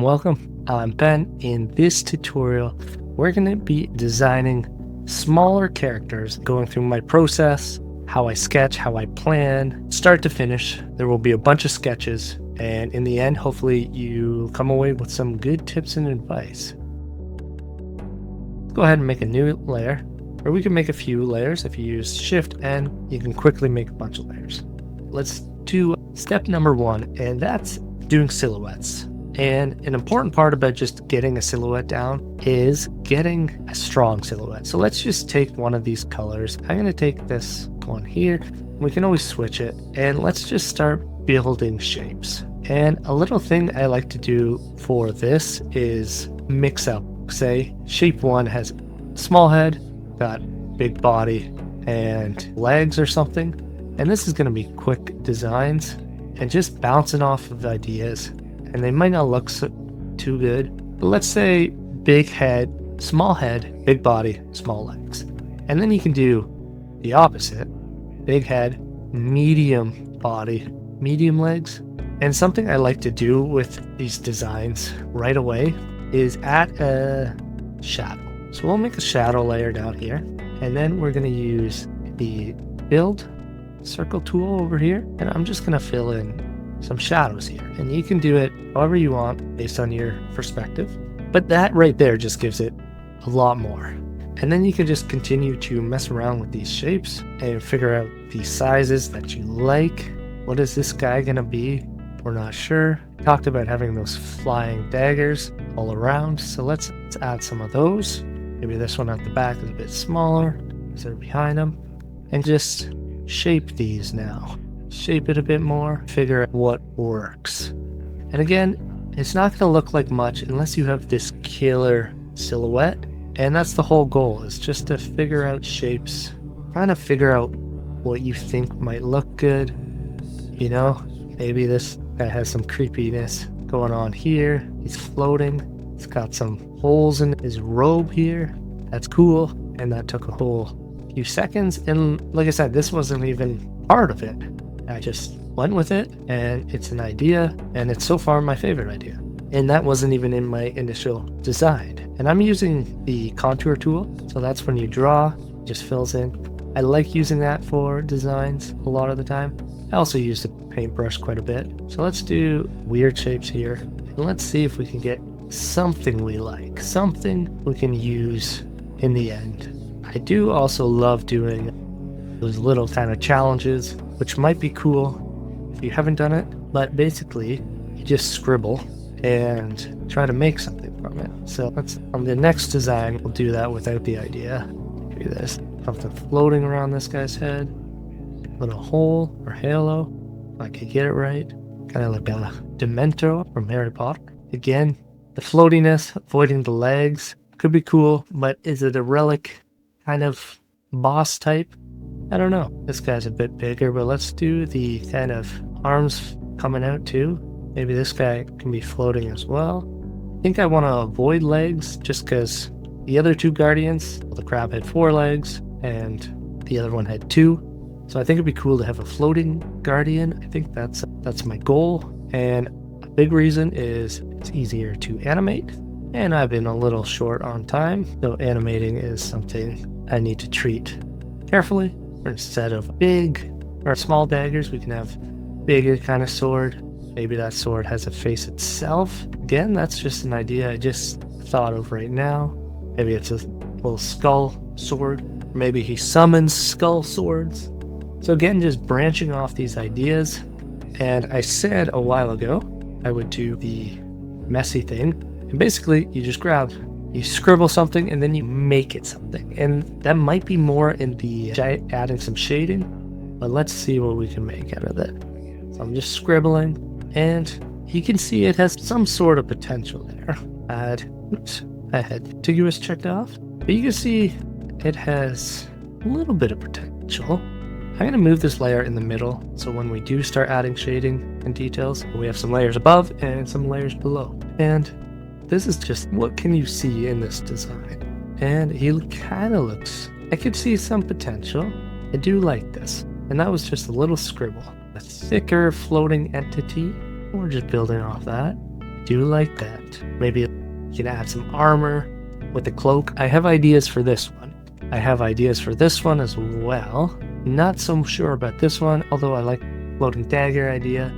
Welcome, I'm Ben. In this tutorial, we're going to be designing smaller characters, going through my process, how I sketch, how I plan, start to finish. There will be a bunch of sketches, and in the end, hopefully you come away with some good tips and advice. Go ahead and make a new layer, or we can make a few layers. If you use Shift N, you can quickly make a bunch of layers. Let's do step number one, and that's doing silhouettes. And an important part about just getting a silhouette down is getting a strong silhouette. So let's just take one of these colors. I'm going to take this one here. We can always switch it. And let's just start building shapes. And a little thing I like to do for this is mix up. Say shape one has small head, got big body and legs or something. And this is going to be quick designs and just bouncing off of ideas. And they might not look too good, but let's say big head, big body, small legs. And then you can do the opposite, big head, medium body, medium legs. And something I like to do with these designs right away is add a shadow. So we'll make a shadow layer down here, and then we're going to use the build circle tool over here, and I'm just going to fill in some shadows here, and you can do it however you want based on your perspective, but that right there just gives it a lot more. And then you can just continue to mess around with these shapes and figure out the sizes that you like. What is this guy gonna be? We're not sure. Talked about having those flying daggers all around, so let's add some of those. Maybe this one at the back is a bit smaller, so they're behind them, and just shape these now. Shape it a bit more, figure out what works. And again, it's not going to look like much unless you have this killer silhouette, and that's the whole goal, is just to figure out shapes, trying to figure out what you think might look good. You know, maybe this guy has some creepiness going on here. He's floating. He's got some holes in his robe here. That's cool, and that took a whole few seconds, and like I said, this wasn't even part of it. I just went with it, and it's an idea, and it's so far my favorite idea. And that wasn't even in my initial design. And I'm using the contour tool, so that's when you draw, it just fills in. I like using that for designs a lot of the time. I also use the paintbrush quite a bit. So let's do weird shapes here, and let's see if we can get something we like, something we can use in the end. I do also love doing those little kind of challenges, which might be cool if you haven't done it, but basically you just scribble and try to make something from it. So let's, on the next design, we'll do that without the idea. Do this, something floating around this guy's head, little hole or halo, if I could get it right, kind of like a Demento from Harry Potter. Again, the floatiness, avoiding the legs, could be cool, but is it a relic kind of boss type? I don't know. This guy's a bit bigger, but let's do the kind of arms coming out too. Maybe this guy can be floating as well. I think I want to avoid legs just because the other two guardians, the crab had 4 legs and the other one had 2. So I think it'd be cool to have a floating guardian. I think that's my goal. And a big reason is it's easier to animate. And I've been a little short on time, so animating is something I need to treat carefully. Instead of big or small daggers, we can have bigger kind of sword. Maybe that sword has a face itself. Again, that's just an idea I just thought of right now. Maybe it's a little skull sword. Maybe he summons skull swords. So again, just branching off these ideas. And I said a while ago I would do the messy thing. And basically, you just you scribble something and then you make it something. And that might be more in the adding some shading, but let's see what we can make out of it. So I'm just scribbling, and you can see it has some sort of potential there. I had contiguous checked off, but you can see it has a little bit of potential. I'm going to move this layer in the middle, so when we do start adding shading and details, we have some layers above and some layers below. And this is just what can you see in this design. And he kind of looks, I could see some potential. I do like this. And that was just a little scribble. A thicker floating entity. We're just building off that. Do like that. Maybe you can add some armor with the cloak. I have ideas for this one. I have ideas for this one as well. Not so sure about this one, although I like floating dagger idea.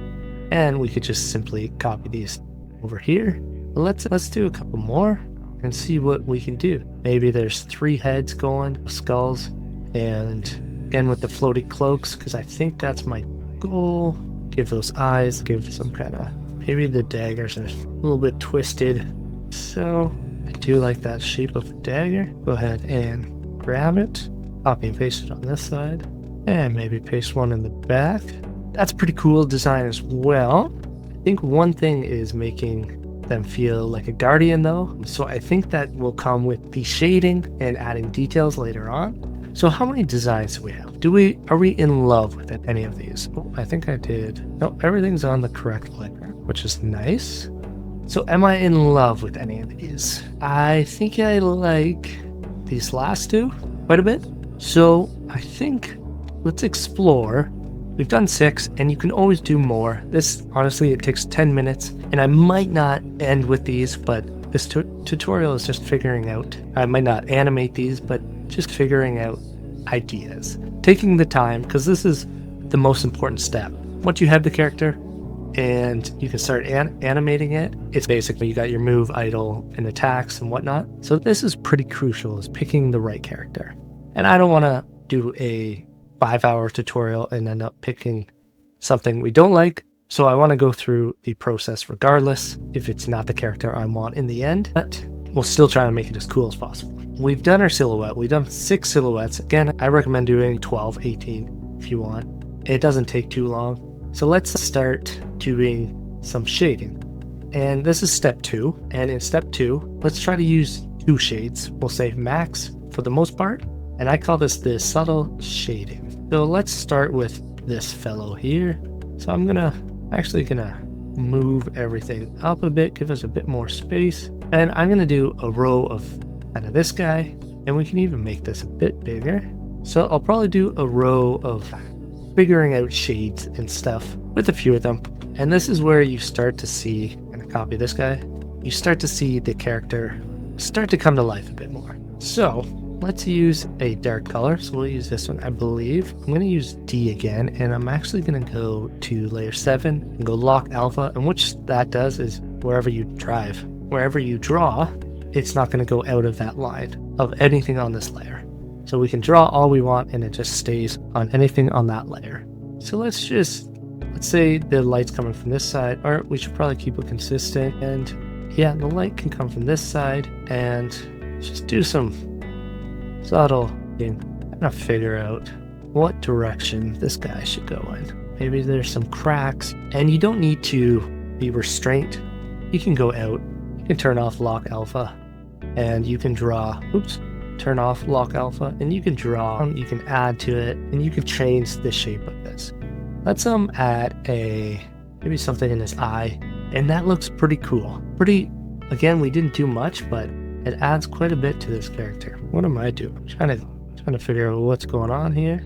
And we could just simply copy these over here. Let's do a couple more and see what we can do. Maybe there's 3 heads going, skulls, and again with the floating cloaks, because I think that's my goal. Give those eyes, give some kind of, maybe the daggers are a little bit twisted. So I do like that shape of a dagger. Go ahead and grab it, copy and paste it on this side, and maybe paste one in the back. That's pretty cool design as well. I think one thing is making them feel like a guardian though. So I think that will come with the shading and adding details later on. So how many designs do we have? Are we in love with any of these? Oh, I think I did. No, everything's on the correct layer, which is nice. So am I in love with any of these? I think I like these last 2 quite a bit. So I think let's explore. We've done 6 and you can always do more. This honestly, it takes 10 minutes and I might not end with these, but this tutorial is just figuring out. I might not animate these, but just figuring out ideas. Taking the time, because this is the most important step. Once you have the character and you can start animating it, it's basically you got your move, idle, and attacks and whatnot. So this is pretty crucial, is picking the right character. And I don't want to do a 5-hour tutorial and end up picking something we don't like. So I want to go through the process regardless if it's not the character I want in the end, but we'll still try to make it as cool as possible. We've done our silhouette. We've done 6 silhouettes. Again, I recommend doing 12, 18 if you want. It doesn't take too long. So let's start doing some shading. And this is step 2. And in step 2, let's try to use 2 shades. We'll say max for the most part. And I call this the subtle shading. So let's start with this fellow here. So I'm actually gonna move everything up a bit, give us a bit more space. And I'm gonna do a row of kind of this guy, and we can even make this a bit bigger. So I'll probably do a row of figuring out shades and stuff with a few of them. And this is where you start to see, I'm gonna copy this guy, you start to see the character start to come to life a bit more. So let's use a dark color. So we'll use this one, I believe. I'm going to use D again, and I'm actually going to go to layer 7 and go lock alpha. And what that does is wherever you draw, it's not going to go out of that line of anything on this layer. So we can draw all we want and it just stays on anything on that layer. So let's say the light's coming from this side, or we should probably keep it consistent. And yeah, the light can come from this side, and just do some subtle thing. I'm gonna figure out what direction this guy should go in. Maybe there's some cracks, and you don't need to be restrained. You can go out, you can turn off lock alpha, and you can draw, turn off lock alpha, and you can draw, you can add to it, and you can change the shape of this. Let's add maybe something in his eye, and that looks pretty cool. Again, we didn't do much, but it adds quite a bit to this character. What am I doing? I'm trying to figure out what's going on here.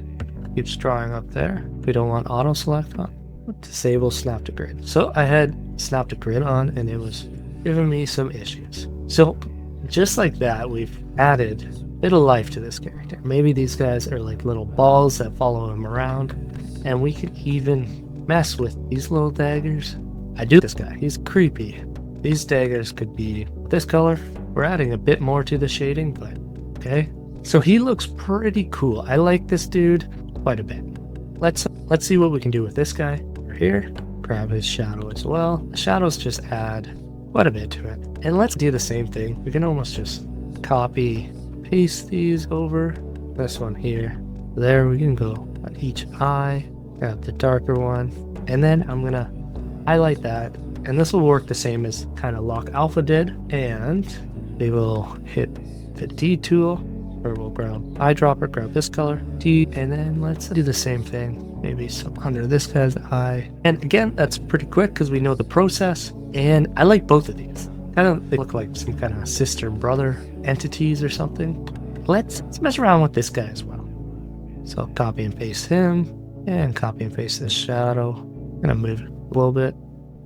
Keeps drawing up there. We don't want auto select on. Disable snap to grid. So I had snap to grid on and it was giving me some issues. So just like that, we've added a bit of life to this character. Maybe these guys are like little balls that follow him around, and we can even mess with these little daggers. I do this guy. He's creepy. These daggers could be this color. We're adding a bit more to the shading, but okay. So he looks pretty cool. I like this dude quite a bit. Let's see what we can do with this guy. Over here, grab his shadow as well. The shadows just add quite a bit to it. And let's do the same thing. We can almost just copy, paste these over. This one here. There, we can go on each eye. Got the darker one. And then I'm gonna highlight that. And this will work the same as kind of lock alpha did. And we will hit the D tool, or we'll grab eyedropper, grab this color, D, and then let's do the same thing. Maybe some under this guy's eye. And again, that's pretty quick because we know the process. And I like both of these. They look like some kind of sister and brother entities or something. Let's mess around with this guy as well. So copy and paste him, and copy and paste this shadow. I'm gonna move it a little bit.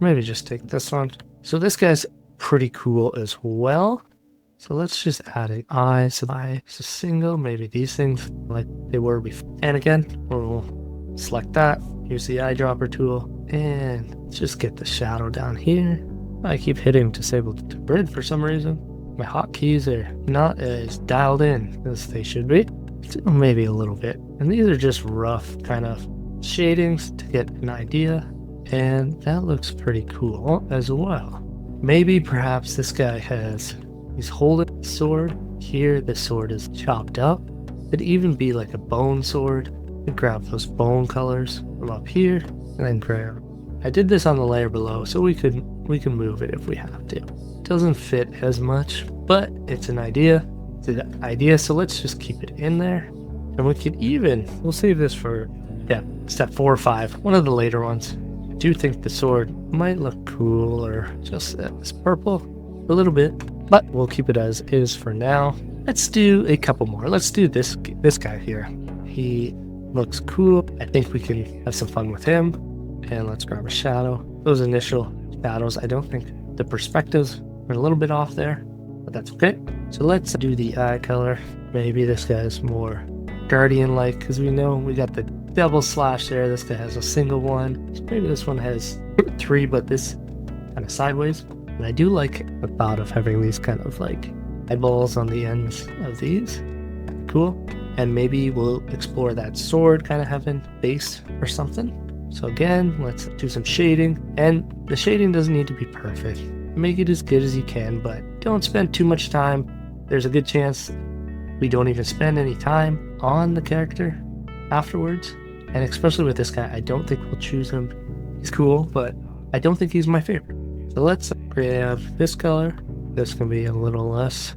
Maybe just take this one, So this guy's pretty cool as well. So let's just add an eye. So the eye is a single, maybe these things like they were before. And again, we'll select that. Use the eyedropper tool and just get the shadow down here. I keep hitting disable to grid for some reason. My hotkeys are not as dialed in as they should be. Maybe a little bit. And these are just rough kind of shadings to get an idea. And that looks pretty cool as well. Maybe perhaps this guy he's holding a sword. Here the sword is chopped up. It'd even be like a bone sword. You grab those bone colors from up here and then grab. I did this on the layer below, so we can move it if we have to. It doesn't fit as much, but it's an idea. It's an idea, so let's just keep it in there. And we could we'll save this for step 4 or 5, one of the later ones. I do think the sword might look cool or just it's purple a little bit, but we'll keep it as is for now. Let's do a couple more. Let's do this guy here. He looks cool. I think we can have some fun with him. And let's grab a shadow. Those initial shadows, I don't think the perspectives are a little bit off there, but that's okay. So let's do the eye color. Maybe this guy's more Guardian-like, because we know we got the double slash there. This guy has a single one. So maybe this one has 3, but this kind of sideways. And I do like the thought of having these kind of like eyeballs on the ends of these. Cool. And maybe we'll explore that sword kind of having base or something. So again, let's do some shading, and the shading doesn't need to be perfect. Make it as good as you can, but don't spend too much time. There's a good chance we don't even spend any time on the character afterwards. And especially with this guy, I don't think we'll choose him. He's cool, but I don't think he's my favorite. So let's grab this color. This can be a little less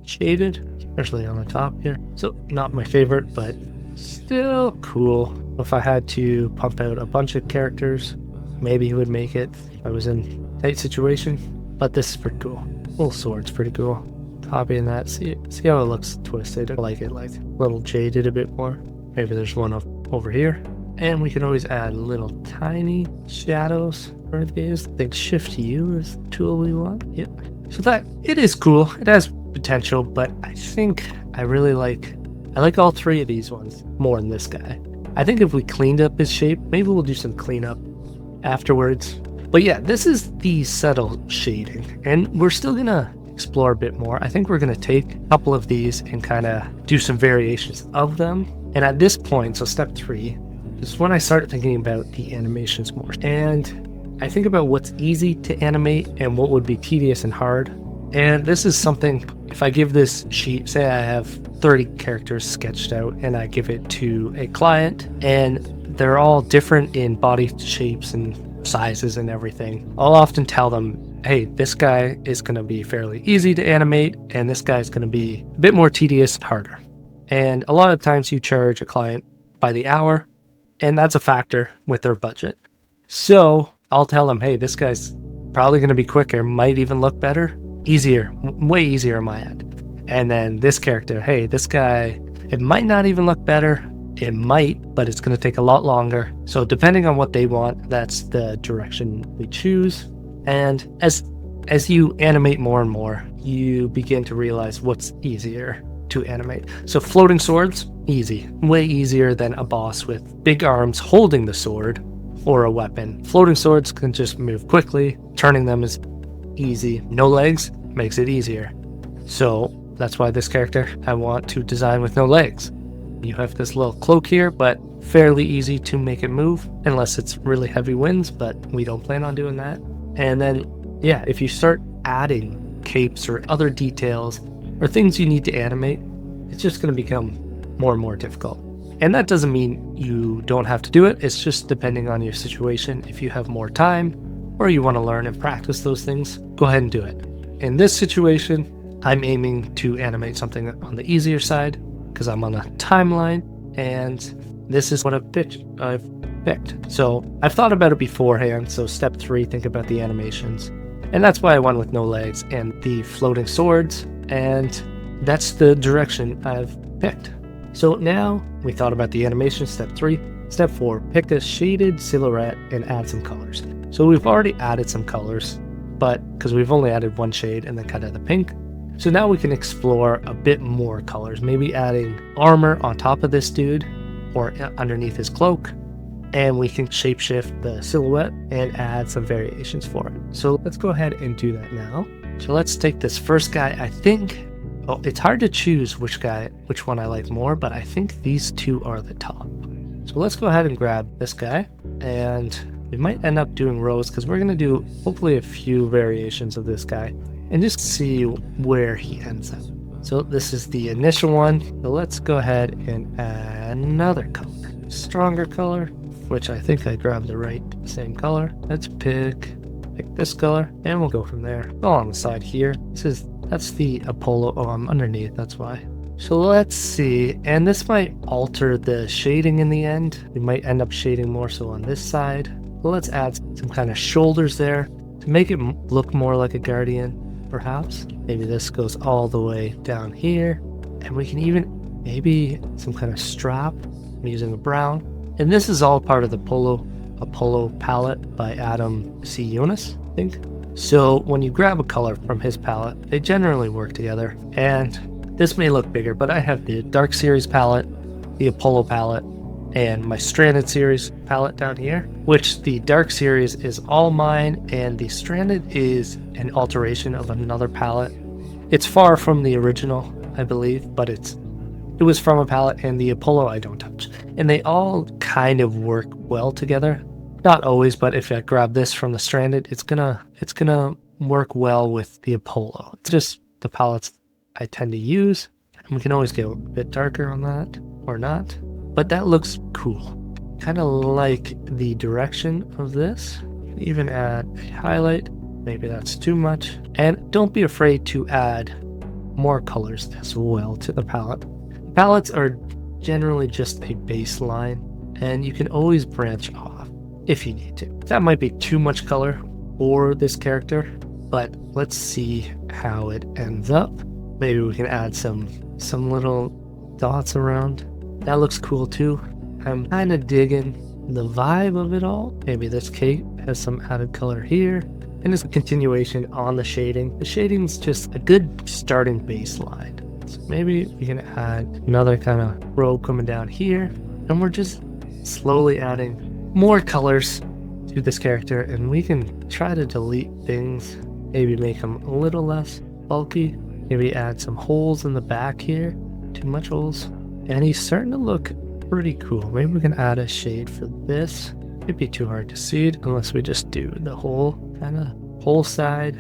shaded, especially on the top here. So not my favorite, but still cool. If I had to pump out a bunch of characters, maybe he would make it if I was in a tight situation. But this is pretty cool. Little sword's pretty cool. Copying that, see how it looks twisted. I like it like a little jaded a bit more. Maybe there's one up over here. And we can always add little tiny shadows for these. I think Shift U is the tool we want. Yep. So that it is cool. It has potential, but I think I like all 3 of these ones more than this guy. I think if we cleaned up his shape, maybe we'll do some cleanup afterwards. But yeah, this is the subtle shading, and we're still gonna explore a bit more. I think we're gonna take a couple of these and kind of do some variations of them. And at this point, so step 3, is when I start thinking about the animations more. And I think about what's easy to animate and what would be tedious and hard. And this is something, if I give this sheet, say I have 30 characters sketched out and I give it to a client and they're all different in body shapes and sizes and everything, I'll often tell them, hey, this guy is going to be fairly easy to animate and this guy is going to be a bit more tedious and harder. And a lot of times you charge a client by the hour, and that's a factor with their budget. So I'll tell them, hey, this guy's probably going to be quicker, might even look better. Easier, way easier on my end. And then this character, hey, this guy, it might not even look better. It might, but it's going to take a lot longer. So depending on what they want, that's the direction we choose. And as you animate more and more, you begin to realize what's easier to animate. So floating swords, easy, way easier than a boss with big arms holding the sword or a weapon. Floating swords can just move quickly. Turning them is easy. No legs makes it easier. So that's why this character I want to design with no legs. You have this little cloak here, but fairly easy to make it move unless it's really heavy winds, but we don't plan on doing that. And then, yeah, if you start adding capes or other details or things you need to animate, it's just going to become more and more difficult. And that doesn't mean you don't have to do it. It's just depending on your situation. If you have more time or you want to learn and practice those things, go ahead and do it. In this situation, I'm aiming to animate something on the easier side because I'm on a timeline, and this is what I've picked. So I've thought about it beforehand. So step 3, think about the animations. And that's why I went with no legs and the floating swords. And that's the direction I've picked. So now we thought about the animation, step 3. Step 4, pick a shaded silhouette and add some colors. So we've already added some colors but because we've only added one shade and then kind of the pink. So now we can explore a bit more colors, maybe adding armor on top of this dude or underneath his cloak. And we can shapeshift the silhouette and add some variations for it. So let's go ahead and do that now. So let's take this first guy. I think, oh, it's hard to choose which one I like more, but I think these two are the top. So let's go ahead and grab this guy, and we might end up doing rows because we're going to do hopefully a few variations of this guy and just see where he ends up. So this is the initial one. So let's go ahead and add another color, stronger color, which I think I grabbed the right same color. Let's pick this color and we'll go from there. All on the side here. That's the Apollo. Oh, I'm underneath, that's why. So let's see, and this might alter the shading in the end. We might end up shading more so on this side. So let's add some kind of shoulders there to make it look more like a Guardian, perhaps. Maybe this goes all the way down here, and we can even maybe some kind of strap. I'm using a brown. And this is all part of the Apollo palette by Adam C. Yunus, I think. So when you grab a color from his palette, they generally work together. And this may look bigger, but I have the Dark Series palette, the Apollo palette, and my Stranded Series palette down here, which the Dark Series is all mine, and the Stranded is an alteration of another palette. It's far from the original, I believe, but it was from a palette, and the Apollo I don't touch. And they all kind of work well together. Not always, but if I grab this from the Stranded, it's gonna work well with the Apollo. It's just the palettes I tend to use. And we can always get a bit darker on that, or not. But that looks cool. Kind of like the direction of this. Even add a highlight. Maybe that's too much. And don't be afraid to add more colors as well to the palette. Palettes are generally just a baseline, and you can always branch off if you need to. That might be too much color for this character, but let's see how it ends up. Maybe we can add some little dots around. That looks cool too. I'm kind of digging the vibe of it all. Maybe this cape has some added color here, and it's a continuation on the shading. The shading's just a good starting baseline. So maybe we can add another kind of robe coming down here, and we're just slowly adding more colors to this character, and we can try to delete things, maybe make them a little less bulky, maybe add some holes in the back here, too much holes, and he's starting to look pretty cool. Maybe we can add a shade for this. It'd be too hard to see it unless we just do the whole side.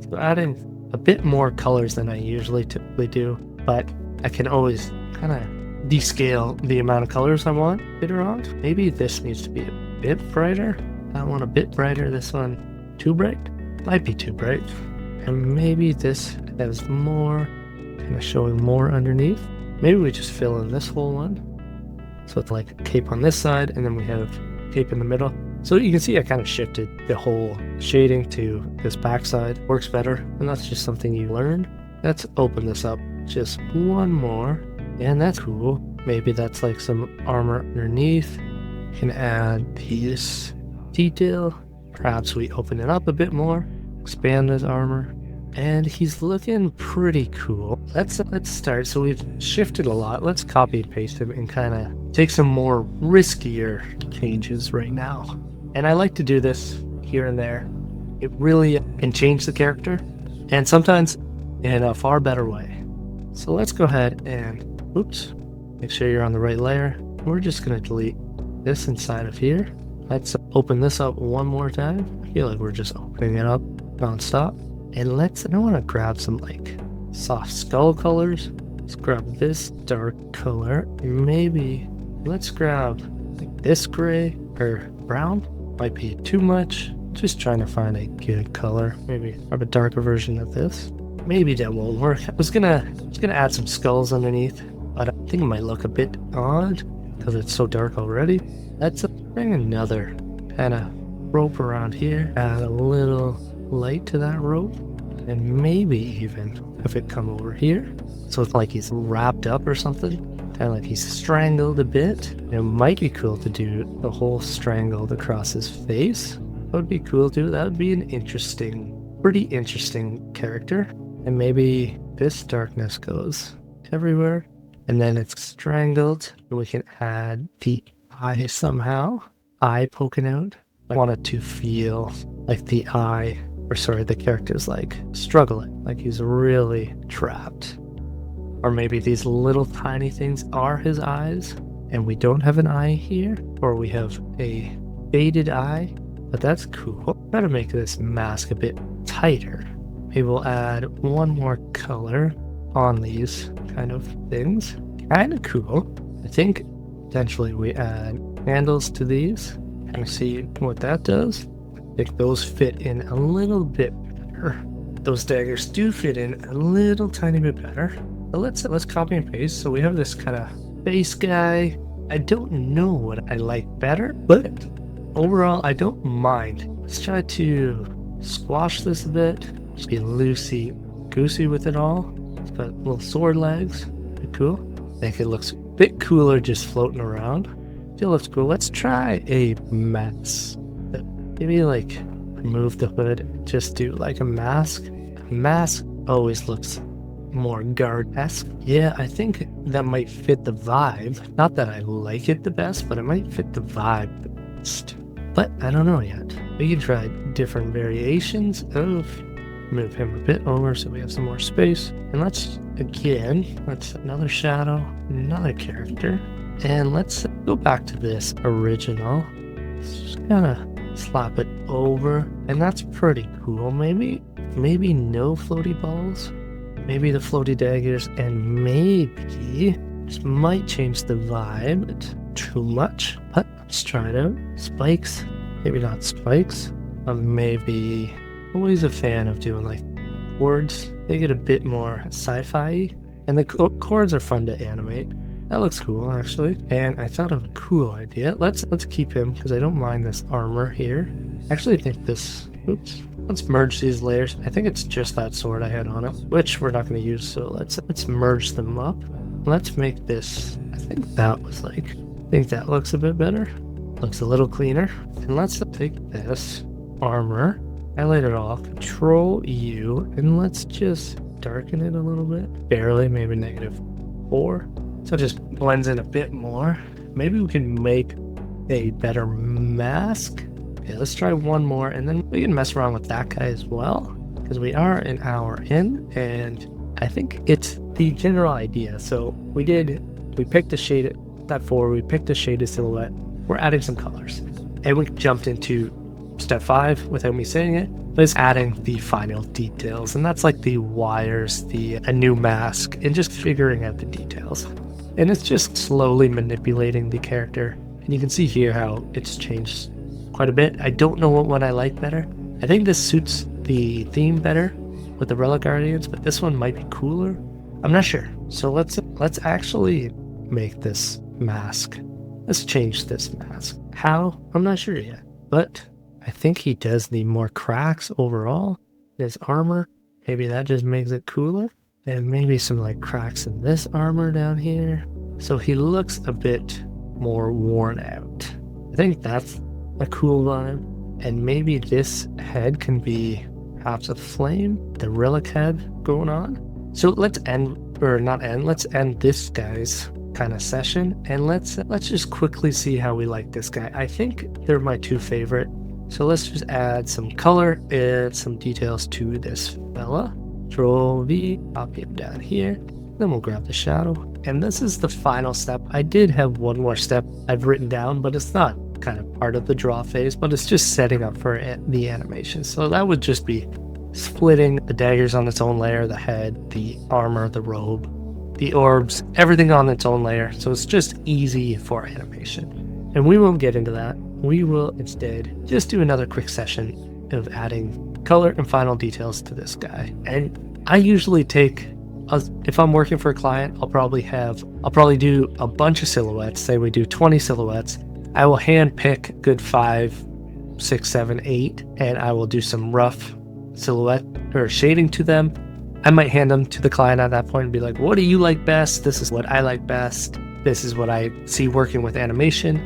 So adding a bit more colors than I usually typically do, but I can always kind of descale the amount of colors I want later on. Maybe this needs to be a bit brighter. That one a bit brighter, this one too bright. Might be too bright. And maybe this has more, kind of showing more underneath. Maybe we just fill in this whole one. So it's like a cape on this side, and then we have cape in the middle. So you can see I kind of shifted the whole shading to this backside. Works better, and that's just something you learn. Let's open this up just one more, and that's cool. Maybe that's like some armor underneath. You can add this detail. Perhaps we open it up a bit more, expand his armor, and he's looking pretty cool. Let's start. So we've shifted a lot. Let's copy and paste him and kind of take some more riskier changes right now. And I like to do this here and there. It really can change the character, and sometimes in a far better way. So let's go ahead and, oops, make sure you're on the right layer. We're just gonna delete this inside of here. Let's open this up one more time. I feel like we're just opening it up non-stop. And I want to grab some like soft skull colors. Let's grab this dark color. Maybe let's grab like this gray or brown. Might be too much. Just trying to find a good color. Maybe grab a darker version of this. Maybe that won't work. I was gonna add some skulls underneath, but I think it might look a bit odd because it's so dark already. Let's bring another kind of rope around here. Add a little light to that rope, and maybe even have it come over here. So it's like he's wrapped up or something. Kind of like he's strangled a bit. It might be cool to do the whole strangled across his face. That would be cool too. That would be an interesting pretty interesting character. And maybe this darkness goes everywhere, and then it's strangled. We can add the eye somehow, eye poking out. I want it to feel like the eye, or sorry, the character's like struggling, like he's really trapped. Or maybe these little tiny things are his eyes, and we don't have an eye here, or we have a faded eye, but that's cool. Gotta make this mask a bit tighter. Maybe we'll add one more color on these kind of things. Kind of cool. I think potentially we add handles to these and see what that does. I think those fit in a little bit better. Those daggers do fit in a little tiny bit better. But let's copy and paste. So we have this kind of face guy. I don't know what I like better, but overall I don't mind. Let's try to squash this a bit. Just be loosey-goosey with it all. It's got little sword legs. Pretty cool. I think it looks a bit cooler just floating around. Still looks cool. Let's try a mask. Maybe like remove the hood. Just do like a mask. A mask always looks more guard-esque. Yeah, I think that might fit the vibe. Not that I like it the best, but it might fit the vibe the best. But I don't know yet. We can try different variations of. Move him a bit over so we have some more space. And let's another shadow, another character. And let's go back to this original. Just kind of slap it over. And that's pretty cool. Maybe no floaty balls. Maybe the floaty daggers, and maybe this might change the vibe. It's too much. But let's try it out. Spikes. Maybe not spikes. Maybe. Always a fan of doing like chords. They get a bit more sci-fi, and the chords are fun to animate. That looks cool actually. And I thought of a cool idea. Let's keep him because I don't mind this armor here. Actually, I think this. Oops. Let's merge these layers. I think it's just that sword I had on it, which we're not going to use. So let's merge them up. Let's make this. I think that looks a bit better. Looks a little cleaner. And let's take this armor. Highlight it all, Control U, and let's just darken it a little bit. Barely, maybe -4. So it just blends in a bit more. Maybe we can make a better mask. Okay, let's try one more, and then we can mess around with that guy as well, because we are an hour in, and I think it's the general idea. So we picked a shaded, step 4, we picked a shaded silhouette. We're adding some colors, and we jumped into step 5 without me saying it, but it's adding the final details, and that's like the wires, a new mask, and just figuring out the details. And it's just slowly manipulating the character, and you can see here how it's changed quite a bit. I don't know what one I like better. I think this suits the theme better with the Relic Guardians, but this one might be cooler. I'm not sure. So let's actually make this mask. Let's change this mask. How? I'm not sure yet, but I think he does need more cracks overall. His armor, maybe that just makes it cooler. And maybe some like cracks in this armor down here. So he looks a bit more worn out. I think that's a cool vibe. And maybe this head can be perhaps a flame, the relic head going on. So let's end this guy's kind of session. And let's just quickly see how we like this guy. I think they're my two favorite. So let's just add some color and some details to this fella. Control V, copy him down here. Then we'll grab the shadow. And this is the final step. I did have one more step I've written down, but it's not kind of part of the draw phase, but it's just setting up for the animation. So that would just be splitting the daggers on its own layer, the head, the armor, the robe, the orbs, everything on its own layer. So it's just easy for animation. And we won't get into that. We will instead just do another quick session of adding color and final details to this guy. And I usually take, if I'm working for a client, I'll probably do a bunch of silhouettes. Say we do 20 silhouettes. I will hand pick good 5, 6, 7, 8, and I will do some rough silhouette or shading to them. I might hand them to the client at that point and be like, what do you like best? This is what I like best. This is what I see working with animation.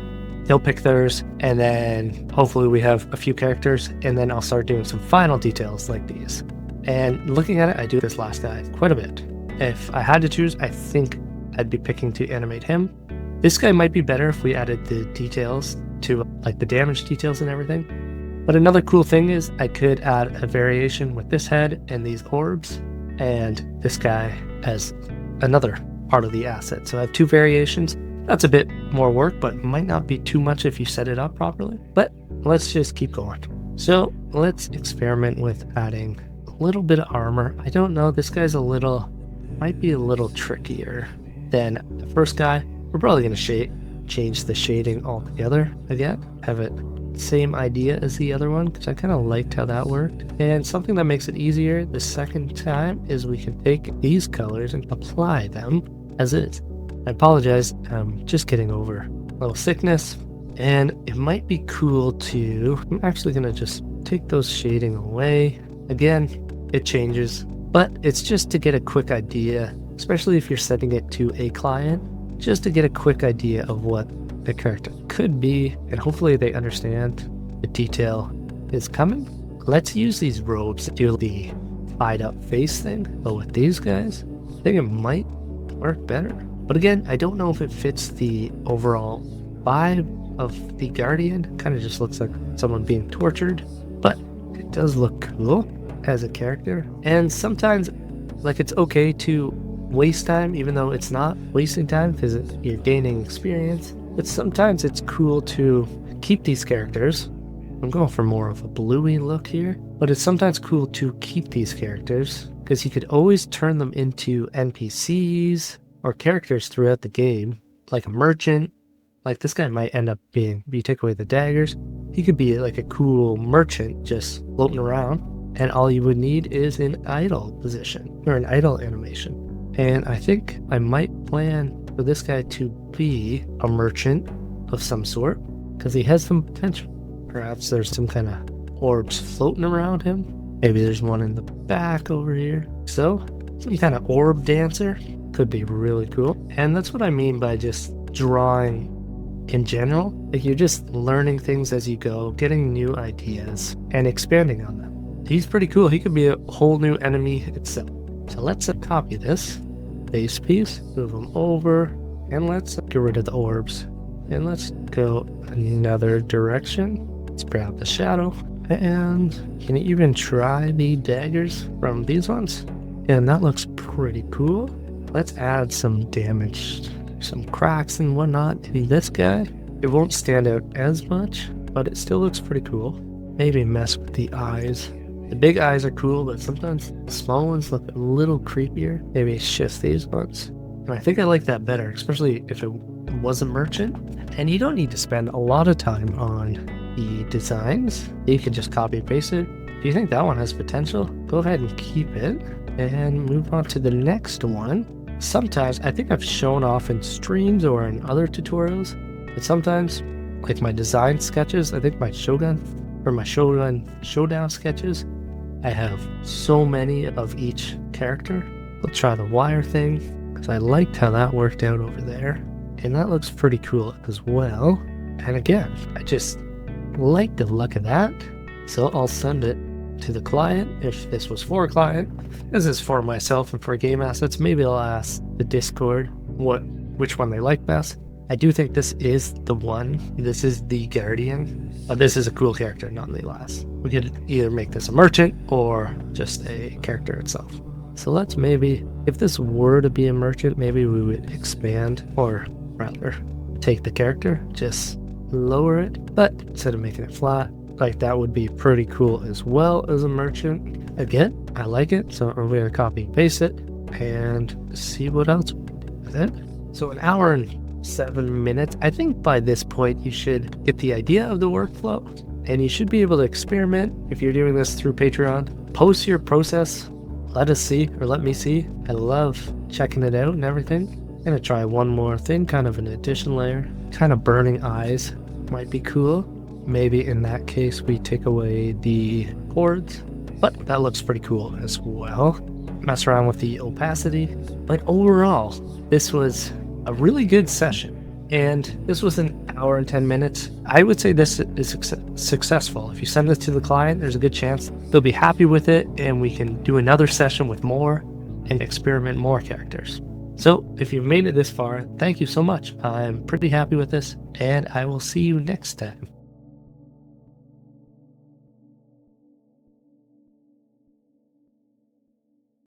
They'll pick theirs, and then hopefully we have a few characters, and then I'll start doing some final details like these. And looking at it, I do this last guy quite a bit. If I had to choose, I think I'd be picking to animate him. This guy might be better if we added the details to like the damage details and everything. But another cool thing is I could add a variation with this head and these orbs, and this guy as another part of the asset. So I have two variations. That's a bit more work, but might not be too much if you set it up properly. But let's just keep going. So let's experiment with adding a little bit of armor. I don't know, this guy's might be a little trickier than the first guy. We're probably gonna change the shading altogether again. Have it same idea as the other one, because I kind of liked how that worked. And something that makes it easier the second time is we can take these colors and apply them as is. I apologize, I'm just getting over a little sickness, and it might be cool to, I'm actually gonna just take those shading away. Again, it changes, but it's just to get a quick idea, especially if you're setting it to a client, just to get a quick idea of what the character could be, and hopefully they understand the detail is coming. Let's use these robes to do the tied up face thing, but with these guys, I think it might work better. But again, I don't know if it fits the overall vibe of the Guardian. Kind of just looks like someone being tortured, but it does look cool as a character. And sometimes, like, it's okay to waste time, even though it's not wasting time because you're gaining experience. But sometimes it's cool to keep these characters. I'm going for more of a bluey look here, but it's sometimes cool to keep these characters because you could always turn them into NPCs or characters throughout the game, like a merchant. Like this guy might end up being, if you take away the daggers, he could be like a cool merchant just floating around, and all you would need is an idle position or an idle animation. And I think I might plan for this guy to be a merchant of some sort because he has some potential. Perhaps there's some kind of orbs floating around him. Maybe there's one in the back over here. So some kind of orb dancer could be really cool. And that's what I mean by just drawing in general. Like you're just learning things as you go, getting new ideas and expanding on them. He's pretty cool. He could be a whole new enemy itself. So let's copy this base piece, move them over, and let's get rid of the orbs. And let's go another direction. Let's grab the shadow. And can you even try the daggers from these ones? And that looks pretty cool. Let's add some damage, some cracks and whatnot to this guy. It won't stand out as much, but it still looks pretty cool. Maybe mess with the eyes. The big eyes are cool, but sometimes the small ones look a little creepier. Maybe shift these ones. And I think I like that better, especially if it was a merchant. And you don't need to spend a lot of time on the designs. You can just copy and paste it. If you think that one has potential, go ahead and keep it and move on to the next one. Sometimes, I think I've shown off in streams or in other tutorials, but sometimes, like my design sketches, I think my Shogun Showdown sketches, I have so many of each character. Let's try the wire thing, because I liked how that worked out over there. And that looks pretty cool as well. And again, I just like the look of that. So I'll send it to the client. If this was for a client, this is for myself and for game assets. Maybe I'll ask the Discord which one they like best. I do think this is the one. This is the Guardian. This is a cool character nonetheless. We could either make this a merchant or just a character itself. So let's maybe, if this were to be a merchant, maybe we would expand, or rather take the character, just lower it, but instead of making it flat, like that would be pretty cool as well as a merchant. Again, I like it, so I'm going to copy and paste it and see what else we can do with it. So an hour and 7 minutes. I think by this point you should get the idea of the workflow, and you should be able to experiment. If you're doing this through Patreon, post your process. Let us see, or let me see. I love checking it out and everything. I'm gonna try one more thing, kind of an addition layer. Kind of burning eyes might be cool. Maybe in that case we take away the cords, but that looks pretty cool as well. Mess around with the opacity. But overall, this was a really good session, and this was an hour and 10 minutes. I would say this is successful. If you send this to the client, there's a good chance they'll be happy with it, and we can do another session with more and experiment more characters. So if you've made it this far, thank you so much. I'm pretty happy with this, and I will see you next time.